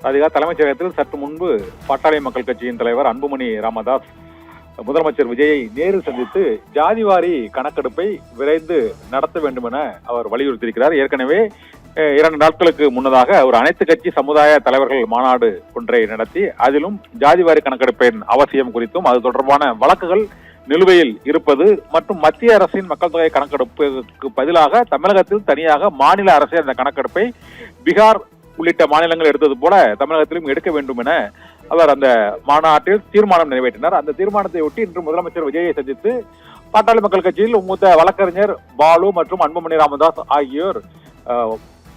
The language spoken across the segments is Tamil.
ராதிகா, தலைமைச் செயலகத்தில் சற்று முன்பு பாட்டாளி மக்கள் கட்சியின் தலைவர் அன்புமணி ராமதாஸ் முதலமைச்சர் விஜயை நேரில் சந்தித்து ஜாதிவாரி கணக்கெடுப்பை விரைந்து நடத்த வேண்டும் என அவர் வலியுறுத்தியிருக்கிறார். ஏற்கனவே 2 நாட்களுக்கு முன்னதாக ஒரு அனைத்து கட்சி சமுதாய தலைவர்கள் மாநாடு ஒன்றை நடத்தி அதிலும் ஜாதிவாரி கணக்கெடுப்பின் அவசியம் குறித்தும் அது தொடர்பான வழக்குகள் நிலுவையில் இருப்பது மற்றும் மத்திய அரசின் மக்கள் தொகை கணக்கெடுப்புக்கு பதிலாக தமிழகத்தில் தனியாக மாநில அரசே அந்த கணக்கெடுப்பை பீகார் உள்ளிட்ட மாநிலங்கள் எடுத்தது போல தமிழகத்திலும் எடுக்க வேண்டும் என அவர் அந்த மாநாட்டில் தீர்மானம் நிறைவேற்றினார். அந்த தீர்மானத்தை ஒட்டி இன்று முதலமைச்சர் விஜயை சந்தித்து பாட்டாளி மக்கள் கட்சியில் மூத்த வழக்கறிஞர் பாலு மற்றும் அன்புமணி ராமதாஸ் ஆகியோர்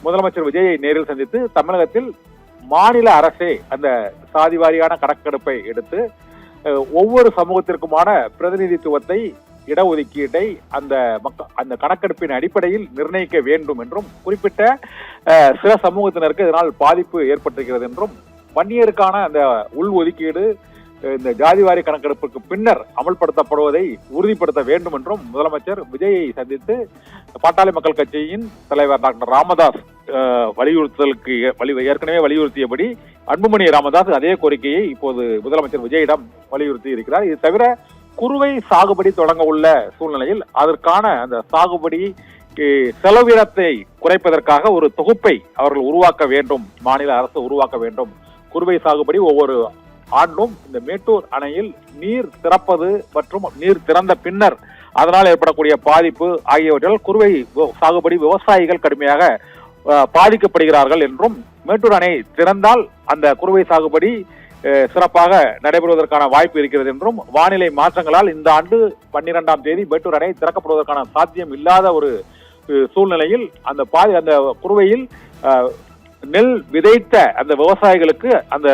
முதலமைச்சர் விஜயை நேரில் சந்தித்து தமிழகத்தில் மாநில அரசே அந்த சாதிவாரியான கணக்கெடுப்பை எடுத்து ஒவ்வொரு சமூகத்திற்குமான பிரதிநிதித்துவத்தை இடஒதுக்கீட்டை அந்த கணக்கெடுப்பின் அடிப்படையில் நிர்ணயிக்க வேண்டும் என்றும் குறிப்பிட்ட சில சமூகத்தினருக்கு இதனால் பாதிப்பு ஏற்பட்டிருக்கிறது என்றும் வன்னியருக்கான அந்த உள் ஒதுக்கீடு இந்த ஜாதிவாரி கணக்கெடுப்புக்கு பின்னர் அமல்படுத்தப்படுவதை உறுதிப்படுத்த வேண்டும் என்றும் முதலமைச்சர் விஜயை சந்தித்து பாட்டாளி மக்கள் கட்சியின் தலைவர் டாக்டர் ராமதாஸ் வலியுறுத்தலுக்கு ஏற்கனவே வலியுறுத்தியபடி அன்புமணி ராமதாஸ் அதே கோரிக்கையை இப்போது முதலமைச்சர் விஜயிடம் வலியுறுத்தி இருக்கிறார். இது தவிர குறுவை சாகுபடி தொடங்க உள்ள சூழ்நிலையில் அதற்கான அந்த சாகுபடி செலவினத்தை குறைப்பதற்காக ஒரு தொகுப்பை அவர்கள் உருவாக்க வேண்டும், மாநில அரசு உருவாக்க வேண்டும். குறுவை சாகுபடி ஒவ்வொரு ஆண்டும் இந்த மேட்டூர் அணையில் நீர் திறப்பது மற்றும் நீர் திறந்த பின்னர் அதனால் ஏற்படக்கூடிய பாதிப்பு ஆகியவற்றால் குறுவை சாகுபடி விவசாயிகள் கடுமையாக பாதிக்கப்படுகிறார்கள் என்றும் மேட்டூர் அணை திறந்தால் அந்த குறுவை சாகுபடி சிறப்பாக நடைபெறுவதற்கான வாய்ப்பு இருக்கிறது என்றும் வானிலை மாற்றங்களால் இந்த ஆண்டு 12ஆம் தேதி மேட்டூர் அணை திறக்கப்படுவதற்கான சாத்தியம் இல்லாத ஒரு சூழ்நிலையில் அந்த குறுவையில் நெல் விதைத்த அந்த விவசாயிகளுக்கு அந்த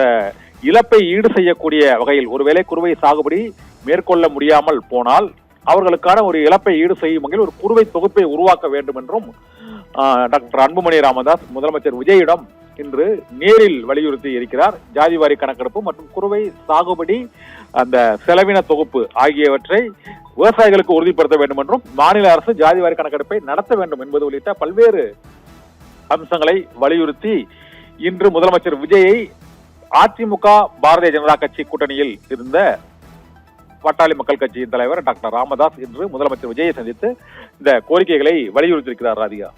இழப்பை ஈடு செய்யக்கூடிய வகையில் ஒருவேளை குறுவை சாகுபடி மேற்கொள்ள முடியாமல் போனால் அவர்களுக்கான ஒரு இழப்பை ஈடு செய்யும் வகையில் ஒரு குறுவை தொகுப்பை உருவாக்க வேண்டும் என்றும் டாக்டர் அன்புமணி ராமதாஸ் முதலமைச்சர் விஜயிடம் இன்று நேரில் வலியுறுத்தி இருக்கிறார். ஜாதிவாரி கணக்கெடுப்பு மற்றும் குறுவை சாகுபடி அந்த செலவின தொகுப்பு ஆகியவற்றை விவசாயிகளுக்கு உறுதிப்படுத்த வேண்டும் என்றும் மாநில அரசு ஜாதிவாரி கணக்கெடுப்பை நடத்த வேண்டும் என்பது உள்ளிட்ட பல்வேறு அம்சங்களை வலியுறுத்தி இன்று முதலமைச்சர் விஜயை அதிமுக பாரதிய ஜனதா கட்சி கூட்டணியில் இருந்த பாட்டாளி மக்கள் கட்சியின் தலைவர் டாக்டர் ராமதாஸ் இன்று முதலமைச்சர் விஜயை சந்தித்து இந்த கோரிக்கைகளை வலியுறுத்தியிருக்கிறார். ராதிகா.